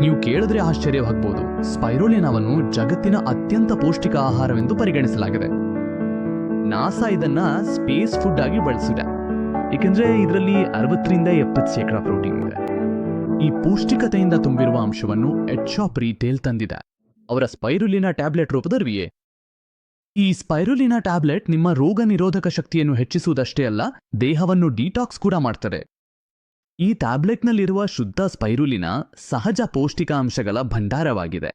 ನೀವು ಕೇಳಿದ್ರೆ ಆಶ್ಚರ್ಯವಾಗಬಹುದು, ಸ್ಪೈರುಲಿನಾವನ್ನು ಜಗತ್ತಿನ ಅತ್ಯಂತ ಪೌಷ್ಟಿಕ ಆಹಾರವೆಂದು ಪರಿಗಣಿಸಲಾಗಿದೆ. ನಾಸಾ ಇದನ್ನ ಸ್ಪೇಸ್ ಫುಡ್ ಆಗಿ ಬಳಸಿದೆ, ಏಕೆಂದ್ರೆ ಇದರಲ್ಲಿ 60-70% ಪ್ರೋಟೀನ್ ಇದೆ. ಈ ಪೌಷ್ಟಿಕತೆಯಿಂದ ತುಂಬಿರುವ ಅಂಶವನ್ನು ಎಡ್ ಶಾಪ್ ರಿಟೇಲ್ ತಂದಿದೆ, ಅವರ ಸ್ಪೈರುಲಿನಾ ಟ್ಯಾಬ್ಲೆಟ್ ರೂಪದಲ್ಲಿಯೇ. ಈ ಸ್ಪೈರುಲಿನಾ ಟ್ಯಾಬ್ಲೆಟ್ ನಿಮ್ಮ ರೋಗ ನಿರೋಧಕ ಶಕ್ತಿಯನ್ನು ಹೆಚ್ಚಿಸುವುದಷ್ಟೇ ಅಲ್ಲ, ದೇಹವನ್ನು ಡಿಟಾಕ್ಸ್ ಕೂಡ ಮಾಡ್ತದೆ. ಈ ಟ್ಯಾಬ್ಲೆಟ್ನಲ್ಲಿರುವ ಶುದ್ಧ ಸ್ಪೈರುಲಿನಾ ಸಹಜ ಪೌಷ್ಟಿಕಾಂಶಗಳ ಭಂಡಾರವಾಗಿದೆ.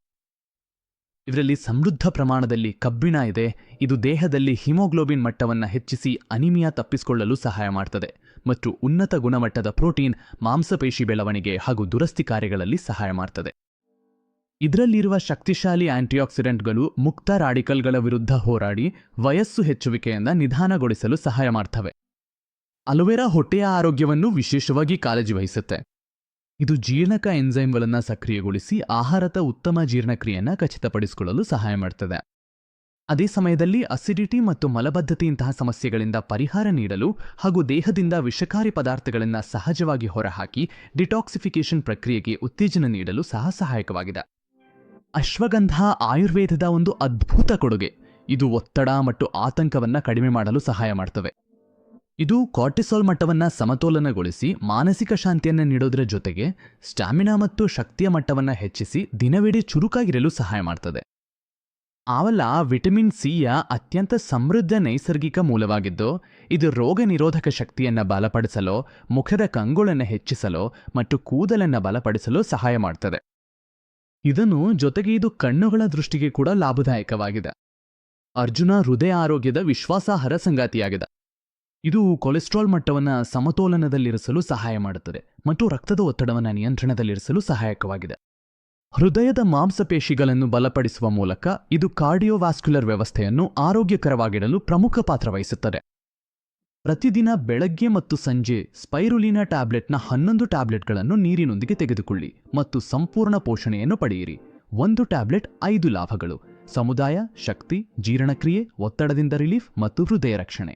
ಇದರಲ್ಲಿ ಸಮೃದ್ಧ ಪ್ರಮಾಣದಲ್ಲಿ ಕಬ್ಬಿಣ ಇದೆ. ಇದು ದೇಹದಲ್ಲಿ ಹಿಮೋಗ್ಲೋಬಿನ್ ಮಟ್ಟವನ್ನು ಹೆಚ್ಚಿಸಿ ಅನಿಮಿಯಾ ತಪ್ಪಿಸಿಕೊಳ್ಳಲು ಸಹಾಯ ಮಾಡ್ತದೆ ಮತ್ತು ಉನ್ನತ ಗುಣಮಟ್ಟದ ಪ್ರೋಟೀನ್, ಮಾಂಸಪೇಶಿ ಬೆಳವಣಿಗೆ ಹಾಗೂ ದುರಸ್ತಿ ಕಾರ್ಯಗಳಲ್ಲಿ ಸಹಾಯ ಮಾಡ್ತದೆ. ಇದರಲ್ಲಿರುವ ಶಕ್ತಿಶಾಲಿ ಆಂಟಿಆಕ್ಸಿಡೆಂಟ್ಗಳು ಮುಕ್ತ ರಾಡಿಕಲ್ಗಳ ವಿರುದ್ಧ ಹೋರಾಡಿ ವಯಸ್ಸು ಹೆಚ್ಚುವಿಕೆಯಿಂದ ನಿಧಾನಗೊಳಿಸಲು ಸಹಾಯ ಮಾಡ್ತವೆ. ಅಲೋವೆರಾ ಹೊಟ್ಟೆಯ ಆರೋಗ್ಯವನ್ನು ವಿಶೇಷವಾಗಿ ಕಾಳಜಿ ವಹಿಸುತ್ತೆ. ಇದು ಜೀರ್ಣಕ ಎನ್ಸೈಮ್ಗಳನ್ನು ಸಕ್ರಿಯಗೊಳಿಸಿ ಆಹಾರದ ಉತ್ತಮ ಜೀರ್ಣಕ್ರಿಯೆಯನ್ನು ಖಚಿತಪಡಿಸಿಕೊಳ್ಳಲು ಸಹಾಯ ಮಾಡ್ತದೆ. ಅದೇ ಸಮಯದಲ್ಲಿ ಅಸಿಡಿಟಿ ಮತ್ತು ಮಲಬದ್ಧತೆಯಂತಹ ಸಮಸ್ಯೆಗಳಿಂದ ಪರಿಹಾರ ನೀಡಲು ಹಾಗೂ ದೇಹದಿಂದ ವಿಷಕಾರಿ ಪದಾರ್ಥಗಳನ್ನು ಸಹಜವಾಗಿ ಹೊರಹಾಕಿ ಡಿಟಾಕ್ಸಿಫಿಕೇಶನ್ ಪ್ರಕ್ರಿಯೆಗೆ ಉತ್ತೇಜನ ನೀಡಲು ಸಹ ಸಹಾಯಕವಾಗಿದೆ. ಅಶ್ವಗಂಧ ಆಯುರ್ವೇದದ ಒಂದು ಅದ್ಭುತ ಕೊಡುಗೆ. ಇದು ಒತ್ತಡ ಮತ್ತು ಆತಂಕವನ್ನು ಕಡಿಮೆ ಮಾಡಲು ಸಹಾಯ ಮಾಡ್ತವೆ. ಇದು ಕಾರ್ಟಿಸಾಲ್ ಮಟ್ಟವನ್ನು ಸಮತೋಲನಗೊಳಿಸಿ ಮಾನಸಿಕ ಶಾಂತಿಯನ್ನು ನೀಡೋದರ ಜೊತೆಗೆ ಸ್ಟಾಮಿನಾ ಮತ್ತು ಶಕ್ತಿಯ ಮಟ್ಟವನ್ನು ಹೆಚ್ಚಿಸಿ ದಿನವಿಡೀ ಚುರುಕಾಗಿರಲು ಸಹಾಯ ಮಾಡ್ತದೆ. ಆವಲ ವಿಟಮಿನ್ ಸಿಯ ಅತ್ಯಂತ ಸಮೃದ್ಧ ನೈಸರ್ಗಿಕ ಮೂಲವಾಗಿದ್ದು, ಇದು ರೋಗ ನಿರೋಧಕ ಶಕ್ತಿಯನ್ನು ಬಲಪಡಿಸಲು, ಮುಖದ ಕಂಗುಳನ್ನು ಹೆಚ್ಚಿಸಲು ಮತ್ತು ಕೂದಲನ್ನು ಬಲಪಡಿಸಲು ಸಹಾಯ ಮಾಡ್ತದೆ. ಜೊತೆಗೆ ಇದು ಕಣ್ಣುಗಳ ದೃಷ್ಟಿಗೆ ಕೂಡ ಲಾಭದಾಯಕವಾಗಿದೆ. ಅರ್ಜುನ ಹೃದಯ ಆರೋಗ್ಯದ ವಿಶ್ವಾಸಾರ್ಹ ಸಂಗಾತಿಯಾಗಿದೆ. ಇದು ಕೊಲೆಸ್ಟ್ರಾಲ್ ಮಟ್ಟವನ್ನು ಸಮತೋಲನದಲ್ಲಿರಿಸಲು ಸಹಾಯ ಮಾಡುತ್ತದೆ ಮತ್ತು ರಕ್ತದ ಒತ್ತಡವನ್ನು ನಿಯಂತ್ರಣದಲ್ಲಿರಿಸಲು ಸಹಾಯಕವಾಗಿದೆ. ಹೃದಯದ ಮಾಂಸಪೇಶಿಗಳನ್ನು ಬಲಪಡಿಸುವ ಮೂಲಕ ಇದು ಕಾರ್ಡಿಯೋವ್ಯಾಸ್ಕ್ಯುಲರ್ ವ್ಯವಸ್ಥೆಯನ್ನು ಆರೋಗ್ಯಕರವಾಗಿಡಲು ಪ್ರಮುಖ ಪಾತ್ರ ವಹಿಸುತ್ತದೆ. ಪ್ರತಿದಿನ ಬೆಳಗ್ಗೆ ಮತ್ತು ಸಂಜೆ ಸ್ಪೈರುಲಿನಾ ಟ್ಯಾಬ್ಲೆಟ್ನ 11 ಟ್ಯಾಬ್ಲೆಟ್ಗಳನ್ನು ನೀರಿನೊಂದಿಗೆ ತೆಗೆದುಕೊಳ್ಳಿ ಮತ್ತು ಸಂಪೂರ್ಣ ಪೋಷಣೆಯನ್ನು ಪಡೆಯಿರಿ. 1 ಟ್ಯಾಬ್ಲೆಟ್ 5 ಲಾಭಗಳು: ಸಮುದಾಯ, ಶಕ್ತಿ, ಜೀರ್ಣಕ್ರಿಯೆ, ಒತ್ತಡದಿಂದ ರಿಲೀಫ್ ಮತ್ತು ಹೃದಯ ರಕ್ಷಣೆ.